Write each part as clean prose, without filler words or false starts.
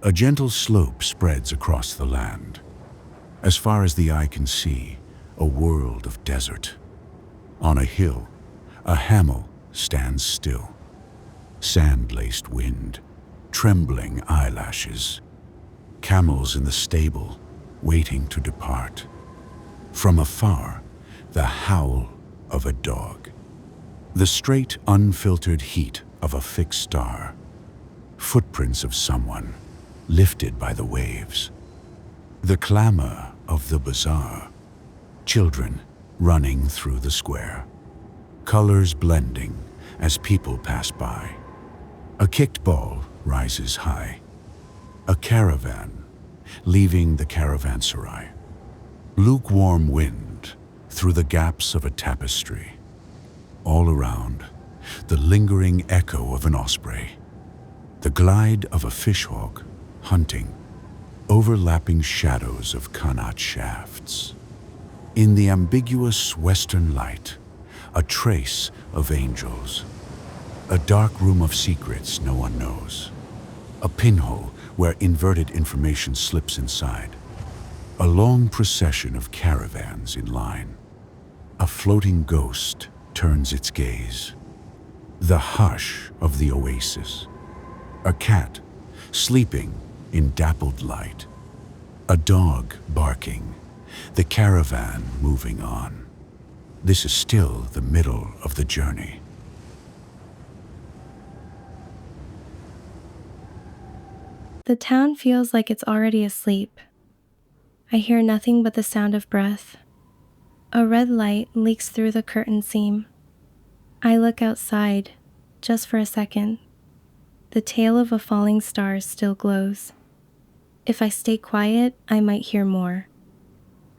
A gentle slope spreads across the land. As far as the eye can see, a world of desert. On a hill, a hamel stands still. Sand-laced wind, trembling eyelashes. Camels in the stable, waiting to depart. From afar, the howl of a dog. The straight, unfiltered heat of a fixed star. Footprints of someone, lifted by the waves. The clamor of the bazaar. Children running through the square. Colors blending as people pass by. A kicked ball rises high. A caravan leaving the caravanserai. Lukewarm wind through the gaps of a tapestry. All around, the lingering echo of an osprey. The glide of a fishhawk hunting, overlapping shadows of qanat shafts. In the ambiguous western light, a trace of angels. A dark room of secrets no one knows. A pinhole where inverted information slips inside. A long procession of caravans in line. A floating ghost turns its gaze. The hush of the oasis. A cat sleeping in dappled light. A dog barking. The caravan moving on. This is still the middle of the journey. The town feels like it's already asleep. I hear nothing but the sound of breath. A red light leaks through the curtain seam. I look outside, just for a second. The tail of a falling star still glows. If I stay quiet, I might hear more.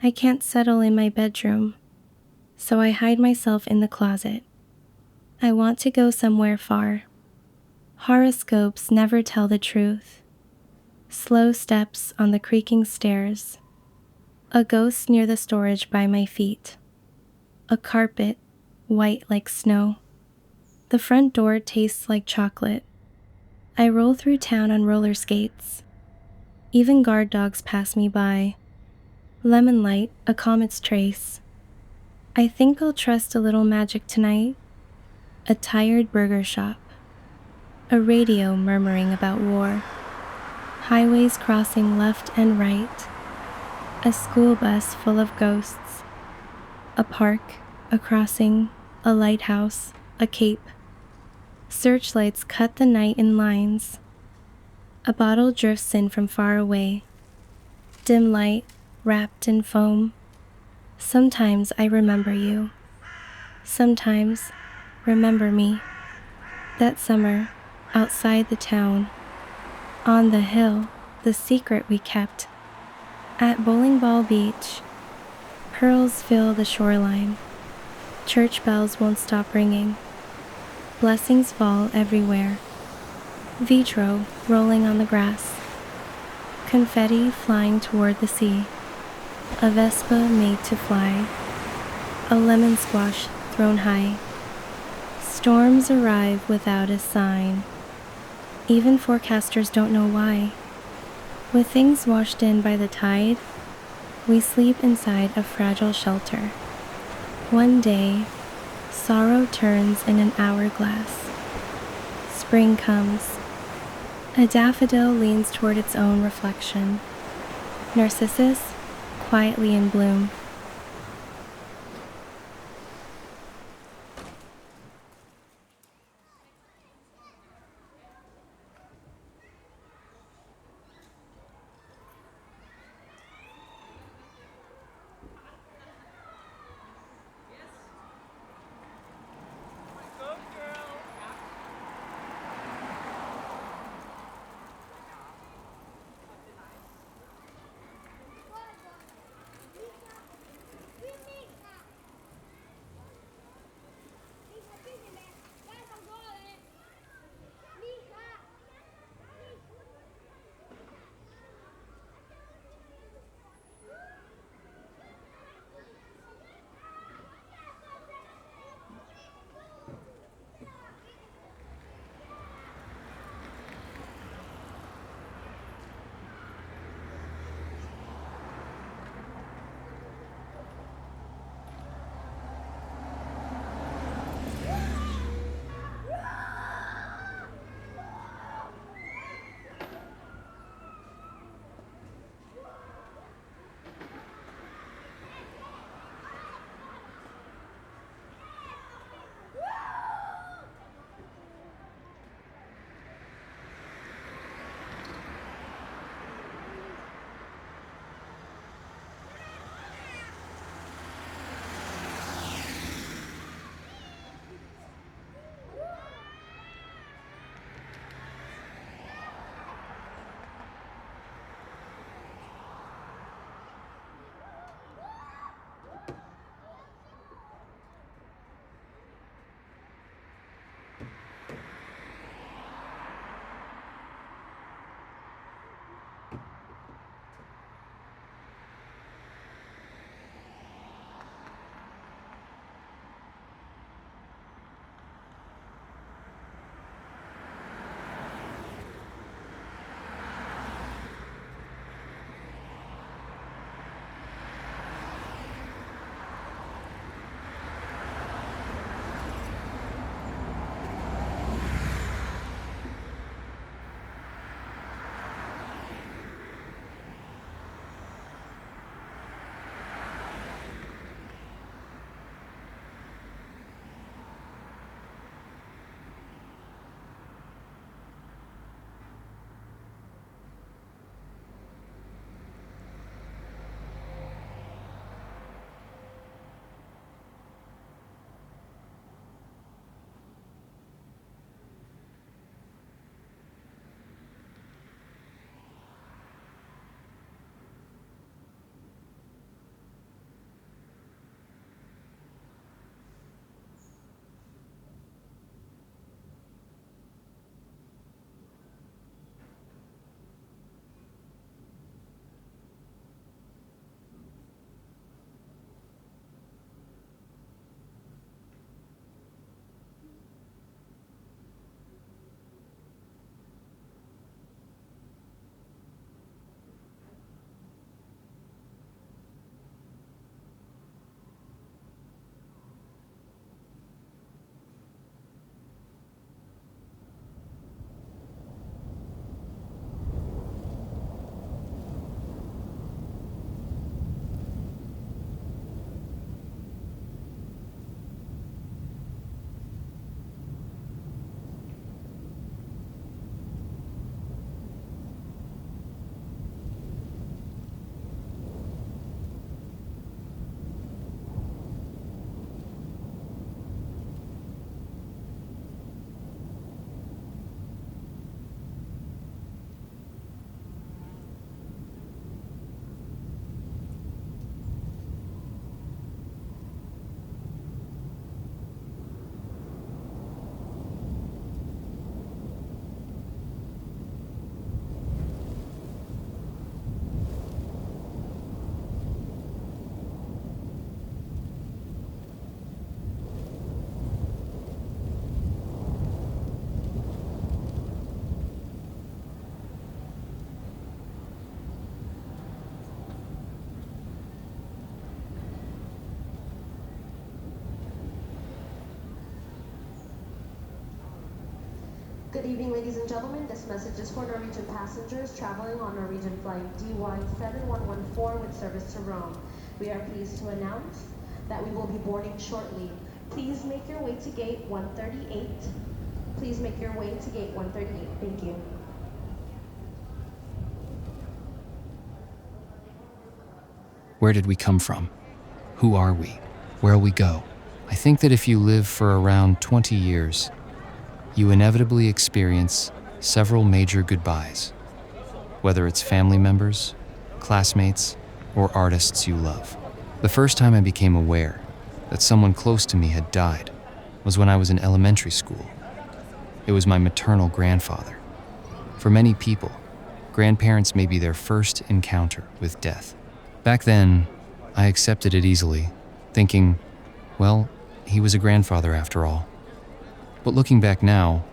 I can't settle in my bedroom, so I hide myself in the closet. I want to go somewhere far. Horoscopes never tell the truth. Slow steps on the creaking stairs. A ghost near the storage by my feet. A carpet, white like snow. The front door tastes like chocolate. I roll through town on roller skates. Even guard dogs pass me by. Lemon light, a comet's trace. I think I'll trust a little magic tonight. A tired burger shop. A radio murmuring about war. Highways crossing left and right. A school bus full of ghosts. A park, a crossing, a lighthouse, a cape. Searchlights cut the night in lines. A bottle drifts in from far away. Dim light, wrapped in foam. Sometimes I remember you. Sometimes, remember me. That summer, outside the town. On the hill, the secret we kept. At Bowling Ball Beach, pearls fill the shoreline. Church bells won't stop ringing. Blessings fall everywhere. Vitro rolling on the grass. Confetti flying toward the sea. A Vespa made to fly. A lemon squash thrown high. Storms arrive without a sign. Even forecasters don't know why. With things washed in by the tide, we sleep inside a fragile shelter. One day, sorrow turns in an hourglass. Spring comes. A daffodil leans toward its own reflection. Narcissus, quietly in bloom. Good evening, ladies and gentlemen. This message is for Norwegian passengers traveling on Norwegian flight DY7114 with service to Rome. We are pleased to announce that we will be boarding shortly. Please make your way to gate 138. Please make your way to gate 138. Thank you. Where did we come from? Who are we? Where'll we go? I think that if you live for around 20 years, you inevitably experience several major goodbyes, whether it's family members, classmates, or artists you love. The first time I became aware that someone close to me had died was when I was in elementary school. It was my maternal grandfather. For many people, grandparents may be their first encounter with death. Back then, I accepted it easily, thinking, well, he was a grandfather after all. But looking back now,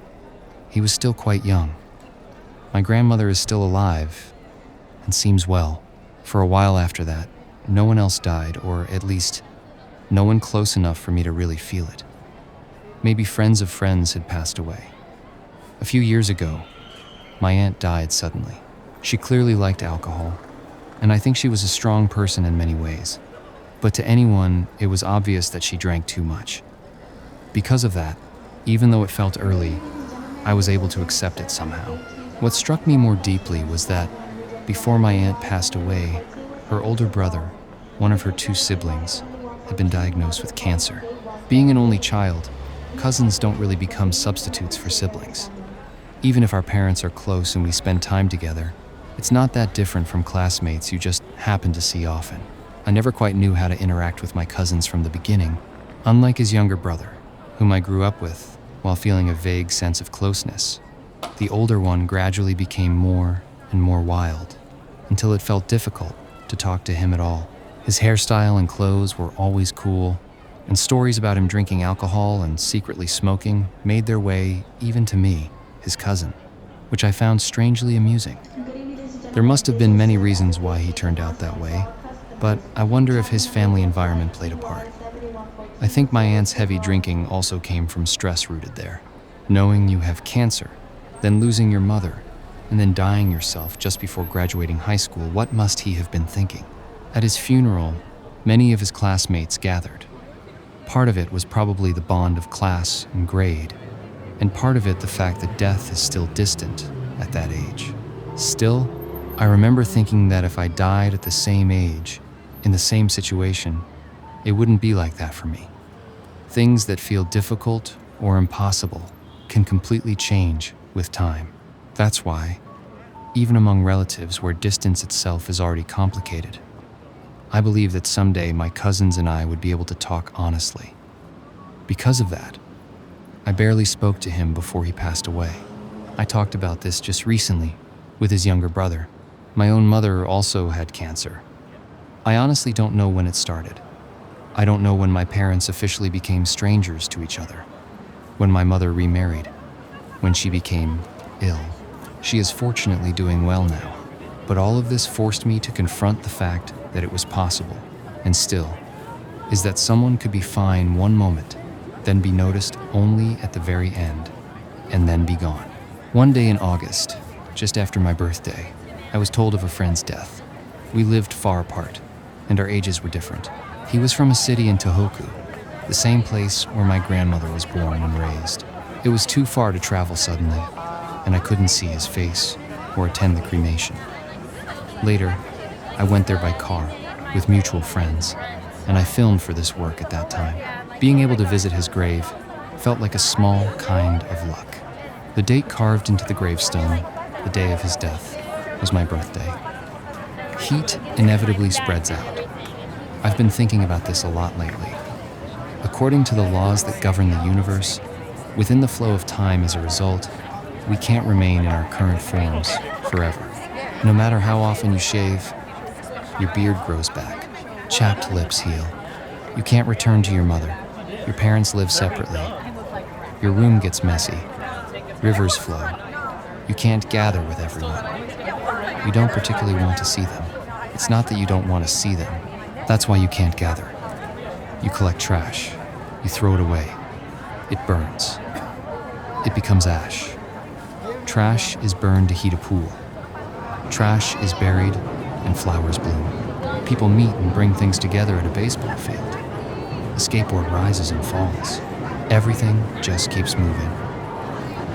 he was still quite young. My grandmother is still alive and seems well. For a while after that, no one else died, or at least no one close enough for me to really feel it. Maybe friends of friends had passed away. A few years ago, my aunt died suddenly. She clearly liked alcohol, and I think she was a strong person in many ways. But to anyone, it was obvious that she drank too much. Because of that, even though it felt early, I was able to accept it somehow. What struck me more deeply was that, before my aunt passed away, her older brother, one of her two siblings, had been diagnosed with cancer. Being an only child, cousins don't really become substitutes for siblings. Even if our parents are close and we spend time together, it's not that different from classmates you just happen to see often. I never quite knew how to interact with my cousins from the beginning. Unlike his younger brother, whom I grew up with while feeling a vague sense of closeness, the older one gradually became more and more wild, until it felt difficult to talk to him at all. His hairstyle and clothes were always cool, and stories about him drinking alcohol and secretly smoking made their way even to me, his cousin, which I found strangely amusing. There must have been many reasons why he turned out that way, but I wonder if his family environment played a part. I think my aunt's heavy drinking also came from stress rooted there. Knowing you have cancer, then losing your mother, and then dying yourself just before graduating high school, what must he have been thinking? At his funeral, many of his classmates gathered. Part of it was probably the bond of class and grade, and part of it the fact that death is still distant at that age. Still, I remember thinking that if I died at the same age, in the same situation, it wouldn't be like that for me. Things that feel difficult or impossible can completely change with time. That's why, even among relatives where distance itself is already complicated, I believe that someday my cousins and I would be able to talk honestly. Because of that, I barely spoke to him before he passed away. I talked about this just recently with his younger brother. My own mother also had cancer. I honestly don't know when it started. I don't know when my parents officially became strangers to each other, when my mother remarried, when she became ill. She is fortunately doing well now, but all of this forced me to confront the fact that it was possible, and still, is that someone could be fine one moment, then be noticed only at the very end, and then be gone. One day in August, just after my birthday, I was told of a friend's death. We lived far apart, and our ages were different. He was from a city in Tohoku, the same place where my grandmother was born and raised. It was too far to travel suddenly, and I couldn't see his face or attend the cremation. Later, I went there by car with mutual friends, and I filmed for this work at that time. Being able to visit his grave felt like a small kind of luck. The date carved into the gravestone, the day of his death, was my birthday. Heat inevitably spreads out. I've been thinking about this a lot lately. According to the laws that govern the universe, within the flow of time as a result, we can't remain in our current forms forever. No matter how often you shave, your beard grows back, chapped lips heal. You can't return to your mother. Your parents live separately. Your room gets messy. Rivers flow. You can't gather with everyone. You don't particularly want to see them. It's not that you don't want to see them. That's why you can't gather. You collect trash. You throw it away. It burns. It becomes ash. Trash is burned to heat a pool. Trash is buried and flowers bloom. People meet and bring things together at a baseball field. A skateboard rises and falls. Everything just keeps moving.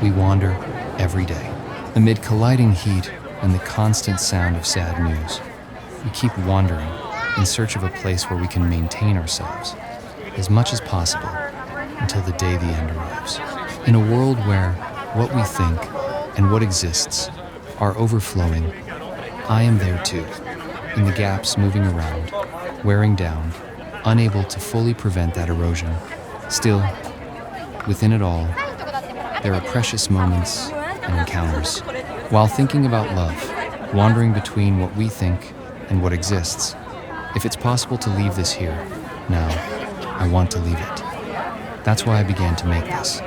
We wander every day. Amid colliding heat and the constant sound of sad news, we keep wandering in search of a place where we can maintain ourselves as much as possible until the day the end arrives. In a world where what we think and what exists are overflowing, I am there too, in the gaps moving around, wearing down, unable to fully prevent that erosion. Still, within it all, there are precious moments and encounters. While thinking about love, wandering between what we think and what exists, if it's possible to leave this here, now, I want to leave it. That's why I began to make this.